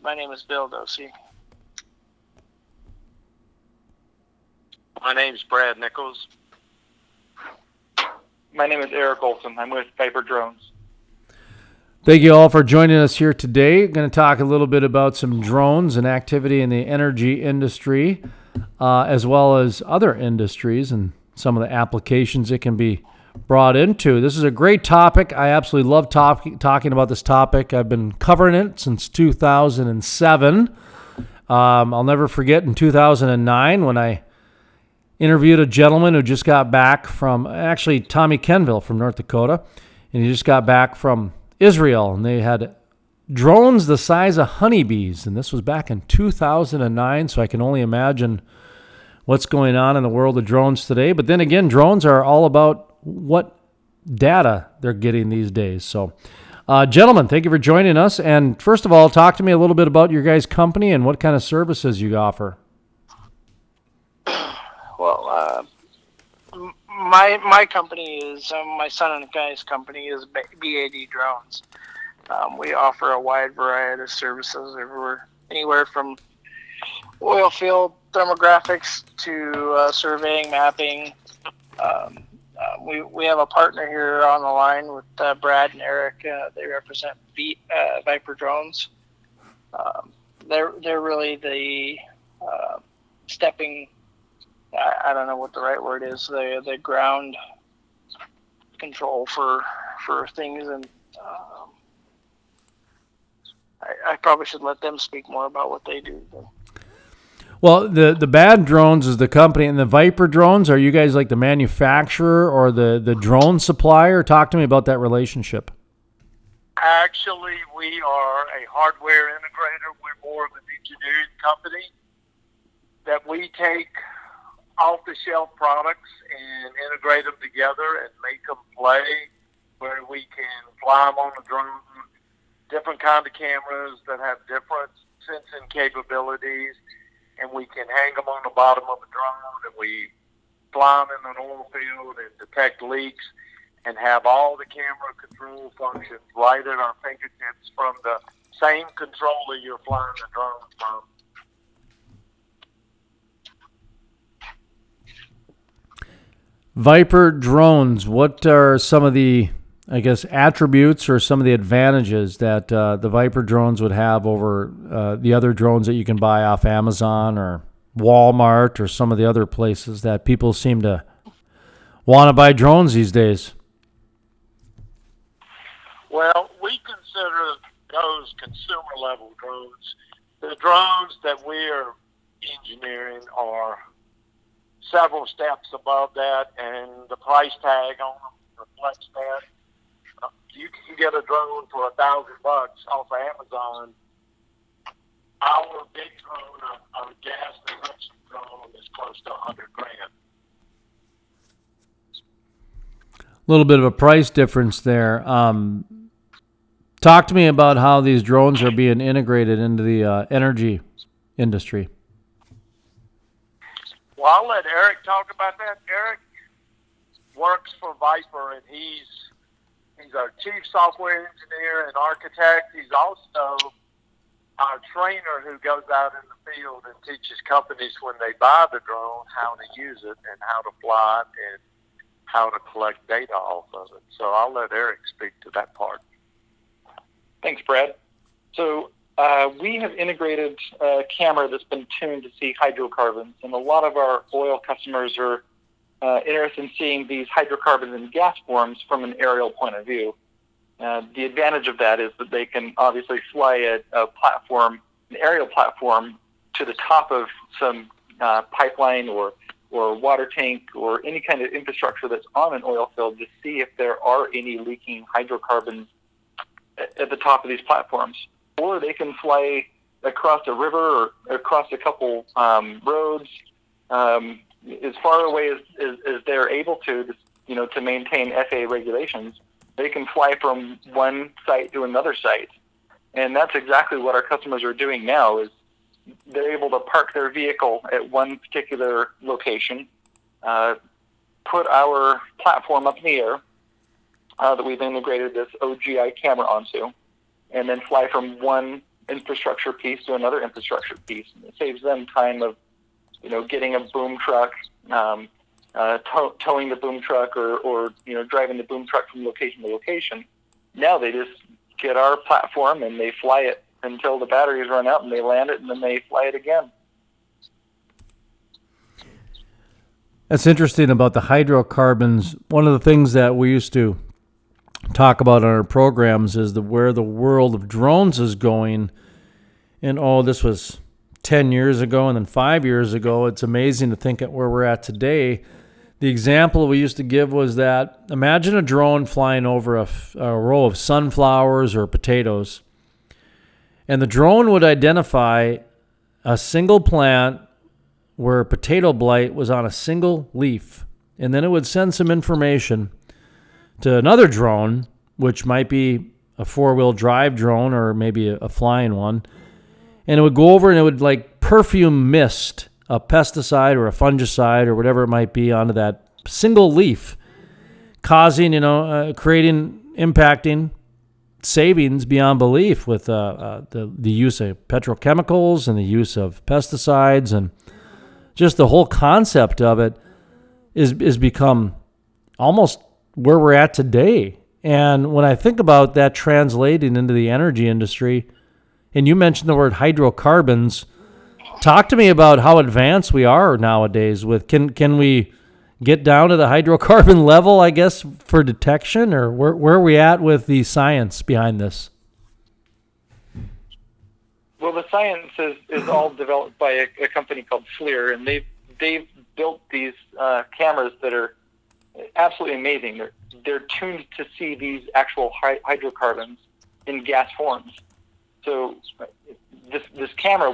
My name is Bill Dohse. My name's Brad Nicholes. My name is Eric Olson. I'm with Viper Drones. Thank you all for joining us here today. Going to talk a little bit about some drones and activity in the energy industry, as well as other industries and some of the applications it can be brought into. This is a great topic. I absolutely love talking about this topic. I've been covering it since 2007. I'll never forget in 2009 when I interviewed a gentleman who just got back from, actually Tommy Kenville from North Dakota, and he just got back from Israel, and they had drones the size of honeybees, and this was back in 2009, so I can only imagine what's going on in the world of drones today. But then again, drones are all about what data they're getting these days. So, gentlemen, thank you for joining us, and first of all, talk to me a little bit about your guys' company and what kind of services you offer. Well, my company is, my son and guy's company is B.A.D. Drones. We offer a wide variety of services anywhere from oil field thermographics to surveying, mapping. We have a partner here on the line with Brad and Eric. They represent Viper Drones. They're really the stepping. I don't know what the right word is. The ground control for things, and I probably should let them speak more about what they do. Well, the B.A.D. Drones is the company, and the Viper Drones, are you guys like the manufacturer or the drone supplier? Talk to me about that relationship. Actually, we are a hardware integrator. We're more of an engineering company that we take off-the-shelf products and integrate them together and make them play, where we can fly them on the drone, different kind of cameras that have different sensing capabilities, and we can hang them on the bottom of a drone, and we fly them in an oil field and detect leaks and have all the camera control functions right at our fingertips from the same controller you're flying the drone from. Viper Drones, what are some of the, I guess, attributes or some of the advantages that the Viper Drones would have over the other drones that you can buy off Amazon or Walmart or some of the other places that people seem to want to buy drones these days? Well, we consider those consumer-level drones. The drones that we're engineering are several steps above that, and the price tag on them reflects that. You can get a drone for $1,000 off of Amazon. Our big drone, our gas detection drone, is close to $100,000. A little bit of a price difference there. Talk to me about how these drones are being integrated into the energy industry. Well, I'll let Eric talk about that. Eric works for Viper, and he's our chief software engineer and architect. He's also our trainer who goes out in the field and teaches companies when they buy the drone how to use it and how to fly it and how to collect data off of it. So I'll let Eric speak to that part. Thanks, Brad. So we have integrated a camera that's been tuned to see hydrocarbons, and a lot of our oil customers are interested in seeing these hydrocarbons in gas forms from an aerial point of view. The advantage of that is that they can obviously fly a platform, an aerial platform, to the top of some pipeline or water tank or any kind of infrastructure that's on an oil field to see if there are any leaking hydrocarbons at the top of these platforms. Or they can fly across a river or across a couple roads as far away as they're able to maintain FAA regulations. They can fly from one site to another site. And that's exactly what our customers are doing now, is they're able to park their vehicle at one particular location, put our platform up in the air that we've integrated this OGI camera onto, and then fly from one infrastructure piece to another infrastructure piece. And it saves them time of, getting a boom truck, towing the boom truck, or driving the boom truck from location to location. Now they just get our platform and they fly it until the batteries run out, and they land it, and then they fly it again. That's interesting about the hydrocarbons. One of the things that we used to talk about on our programs is where the world of drones is going. And this was 10 years ago and then 5 years ago. It's amazing to think at where we're at today. The example we used to give was that imagine a drone flying over a row of sunflowers or potatoes. And the drone would identify a single plant where potato blight was on a single leaf. And then it would send some information to another drone, which might be a four-wheel drive drone or maybe a flying one. And it would go over and it would like perfume mist a pesticide or a fungicide or whatever it might be onto that single leaf, causing, impacting savings beyond belief with the use of petrochemicals and the use of pesticides, and just the whole concept of it is become almost where we're at today. And when I think about that translating into the energy industry, and you mentioned the word hydrocarbons, talk to me about how advanced we are nowadays with, can we get down to the hydrocarbon level, I guess, for detection, or where are we at with the science behind this? Well, the science is all developed by a company called FLIR, and they've built these cameras that are absolutely amazing. They're tuned to see these actual hydrocarbons in gas forms. So this camera,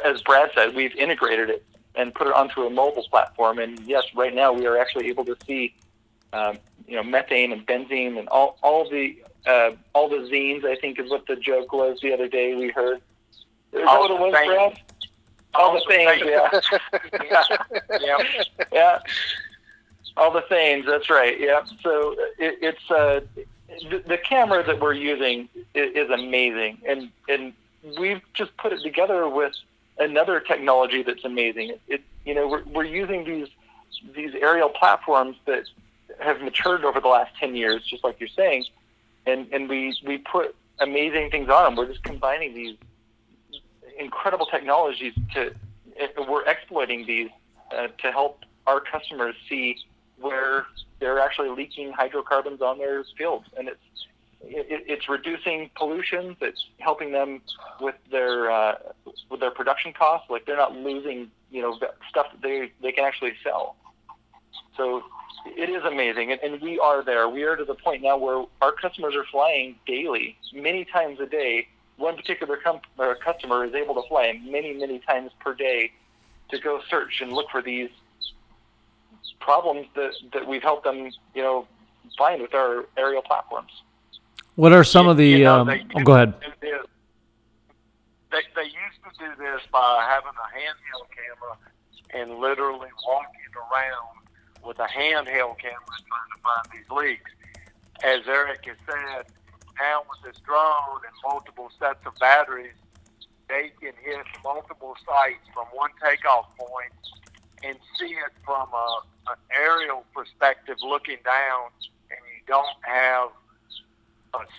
as Brad said, we've integrated it and put it onto a mobile platform. And yes, right now we are actually able to see, methane and benzene and all the zenes, I think is what the joke was the other day we heard. Is that what it was, Brad? All the things, yeah. Yeah. All the things, that's right, yeah. So it's the camera that we're using is amazing, and we've just put it together with another technology that's amazing. We're using these aerial platforms that have matured over the last 10 years, just like you're saying, and we put amazing things on them. We're just combining these incredible technologies we're exploiting these to help our customers see where they're actually leaking hydrocarbons on their fields, and it's reducing pollution. It's helping them with their production costs. Like, they're not losing stuff that they can actually sell. So it is amazing, and we are there. We are to the point now where our customers are flying daily, many times a day. One particular customer is able to fly many times per day to go search and look for these problems that we've helped them, find with our aerial platforms. What are some of the? Go ahead. They used to do this by having a handheld camera and literally walking around with a handheld camera trying to find these leaks. As Eric has said, now with this drone and multiple sets of batteries, they can hit multiple sites from one takeoff point and see it from an aerial perspective looking down, and you don't have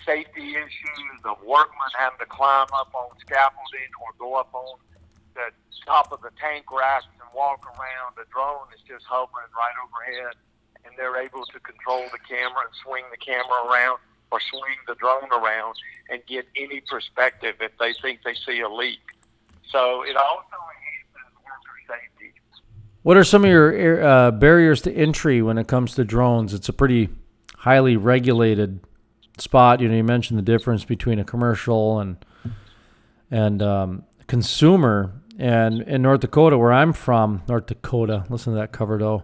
safety issues of workmen having to climb up on scaffolding or go up on the top of the tank racks and walk around. The drone is just hovering right overhead, and they're able to control the camera and swing the camera around or swing the drone around and get any perspective if they think they see a leak. So it also enhances worker safety. What are some of your barriers to entry when it comes to drones? It's a pretty highly regulated spot. You mentioned the difference between a commercial and consumer. And in North Dakota, where I'm from, North Dakota, listen to that cover though.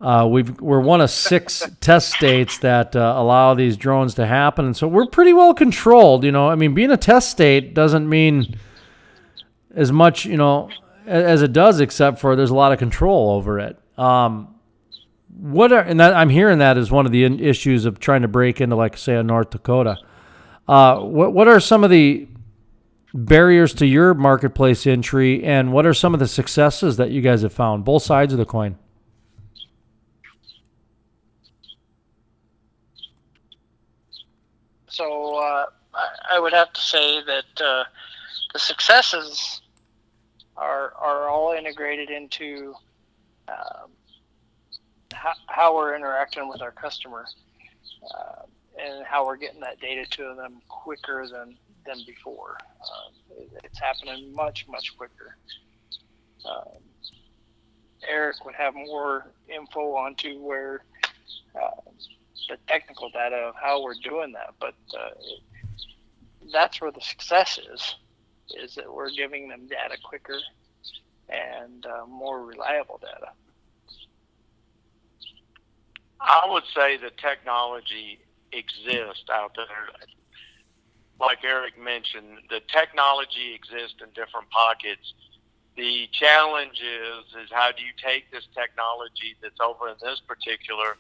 We're one of 6 test states that allow these drones to happen, and so we're pretty well controlled. Being a test state doesn't mean as much, as it does, except for there's a lot of control over it. I'm hearing that as one of the issues of trying to break into, like, say, a North Dakota. What are some of the barriers to your marketplace entry, and what are some of the successes that you guys have found, both sides of the coin? So I would have to say that the successes are all integrated into how we're interacting with our customer, and how we're getting that data to them quicker than before. It's happening much quicker. Eric would have more info onto where the technical data of how we're doing that, but that's where the success is that we're giving them data quicker and more reliable data. I would say the technology exists out there. Like Eric mentioned, the technology exists in different pockets. The challenge is how do you take this technology that's over in this particular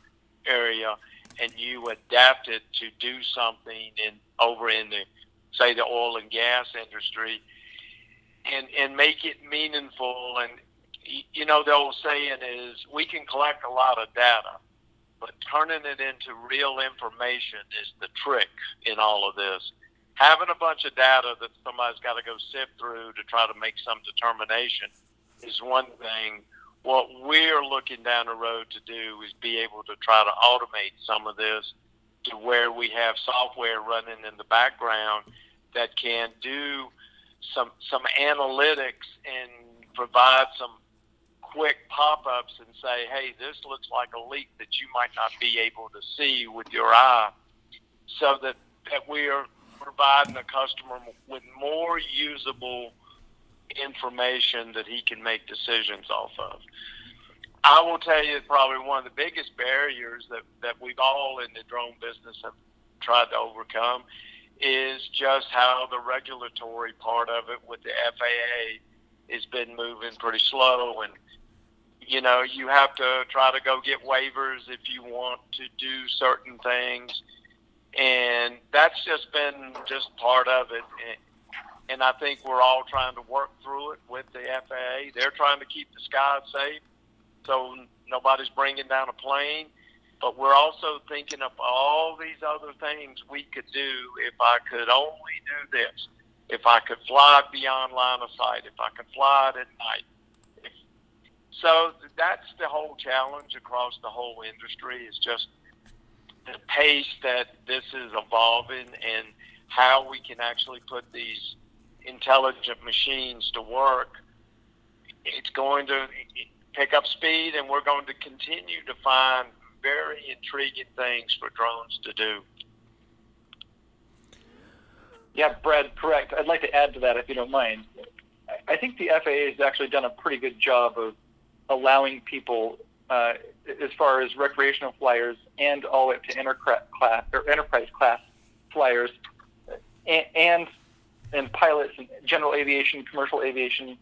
area and you adapt it to do something over in the, say, the oil and gas industry, and make it meaningful. And, you know, the old saying is we can collect a lot of data, but turning it into real information is the trick in all of this. Having a bunch of data that somebody's got to go sift through to try to make some determination is one thing. What we're looking down the road to do is be able to try to automate some of this to where we have software running in the background that can do some analytics and provide some quick pop-ups and say, hey, this looks like a leak that you might not be able to see with your eye, so that we are providing the customer with more usable information that he can make decisions off of. I will tell you probably one of the biggest barriers that we've all in the drone business have tried to overcome is just how the regulatory part of it with the FAA has been moving pretty slow. And, you know, you have to try to go get waivers if you want to do certain things. And that's just been part of it. And I think we're all trying to work through it with the FAA. They're trying to keep the skies safe so nobody's bringing down a plane. But we're also thinking of all these other things we could do if I could only do this. If I could fly beyond line of sight. If I could fly it at night. So that's the whole challenge across the whole industry, is just the pace that this is evolving and how we can actually put these intelligent machines to work. It's going to pick up speed, and we're going to continue to find very intriguing things for drones to do. Yeah, Brad, correct. I'd like to add to that, if you don't mind. I think the FAA has actually done a pretty good job of allowing people, as far as recreational flyers and all the way up to enterprise class flyers, and pilots, and general aviation, commercial aviation.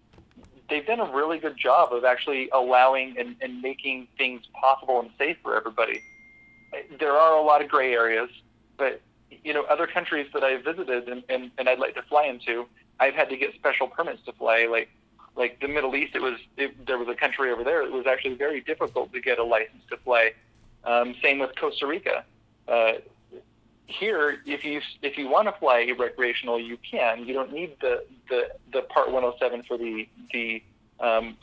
They've done a really good job of actually allowing and making things possible and safe for everybody. There are a lot of gray areas, but, you know, other countries that I've visited and I'd like to fly into, I've had to get special permits to fly. Like the Middle East, there was a country over there that was actually very difficult to get a license to fly. Same with Costa Rica. Here, if you want to fly recreational, you can. You don't need the Part 107 for the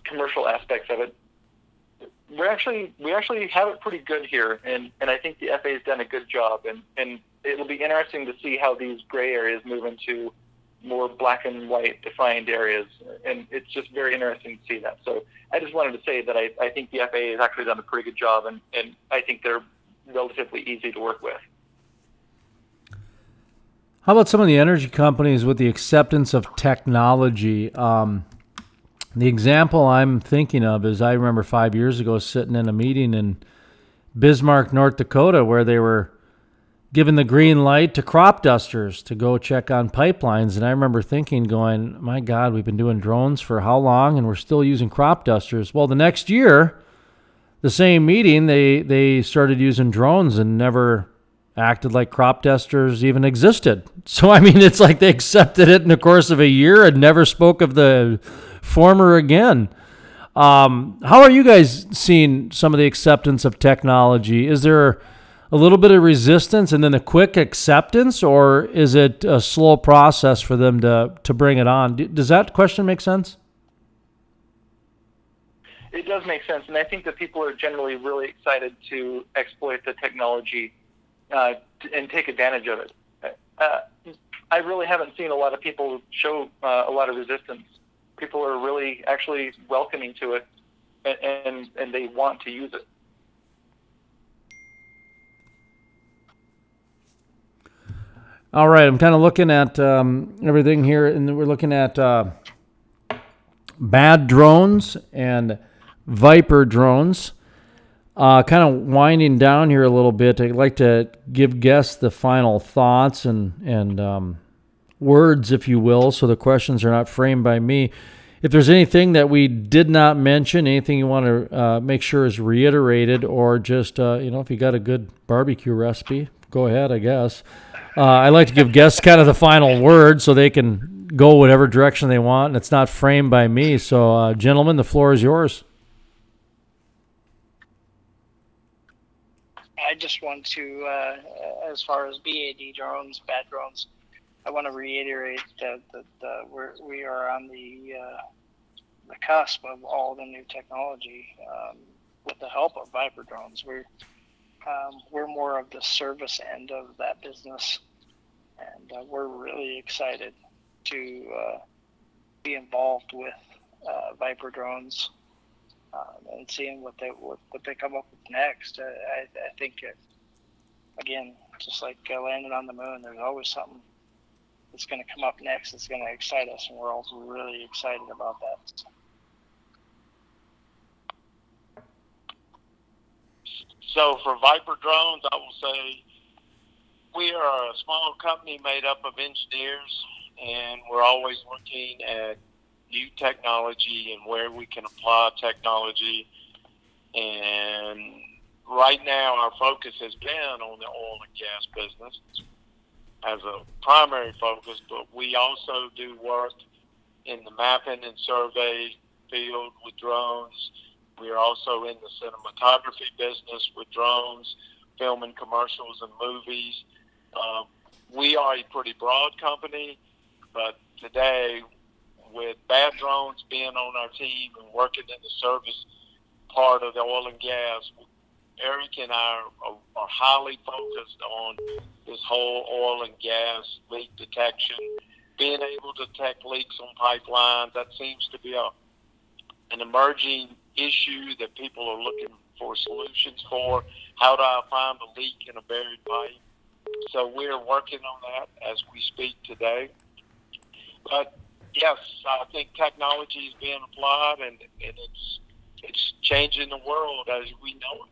commercial aspects of it. We actually have it pretty good here, and I think the FAA has done a good job. And it'll be interesting to see how these gray areas move into more black and white defined areas, and it's just very interesting to see that. So I just wanted to say that I think the FAA has actually done a pretty good job, and I think they're relatively easy to work with. How about some of the energy companies with the acceptance of technology? The example I'm thinking of is I remember 5 years ago sitting in a meeting in Bismarck, North Dakota, where they were given the green light to crop dusters to go check on pipelines. And I remember thinking, going, my God, we've been doing drones for how long, and we're still using crop dusters? Well, the next year, the same meeting, they started using drones and never acted like crop dusters even existed. So, I mean, it's like they accepted it in the course of a year and never spoke of the former again. How are you guys seeing some of the acceptance of technology? Is there a little bit of resistance and then a quick acceptance, or is it a slow process for them to bring it on? Does that question make sense? It does make sense, and I think that people are generally really excited to exploit the technology and take advantage of it. I really haven't seen a lot of people show a lot of resistance. People are really actually welcoming to it, and they want to use it. All right, I'm kind of looking at everything here, and we're looking at B.A.D drones and Viper drones. Kind of winding down here a little bit, I'd like to give guests the final thoughts and words, if you will, so the questions are not framed by me. If there's anything that we did not mention, anything you want to make sure is reiterated, or just, if you got a good barbecue recipe, go ahead, I guess. I like to give guests kind of the final word so they can go whatever direction they want, and it's not framed by me. So, gentlemen, the floor is yours. I just want to, as far as B.A.D drones, B.A.D drones, I want to reiterate that we are on the cusp of all the new technology with the help of Viper drones. We're more of the service end of that business, and we're really excited to be involved with Viper drones and seeing what they come up with next. I think again, just like landing on the moon, there's always something that's going to come up next that's going to excite us, and we're also really excited about that. So for Viper drones, I will say we are a small company made up of engineers, and we're always looking at new technology and where we can apply technology. And right now our focus has been on the oil and gas business as a primary focus, but we also do work in the mapping and survey field with drones. We are also in the cinematography business with drones, filming commercials and movies. We are a pretty broad company, but today, with B.A.D drones being on our team and working in the service part of the oil and gas, Eric and I are highly focused on this whole oil and gas leak detection, being able to detect leaks on pipelines. That seems to be an emerging issue that people are looking for solutions for. How do I find a leak in a buried pipe? So we're working on that as we speak today. But yes, I think technology is being applied, and it's changing the world as we know it.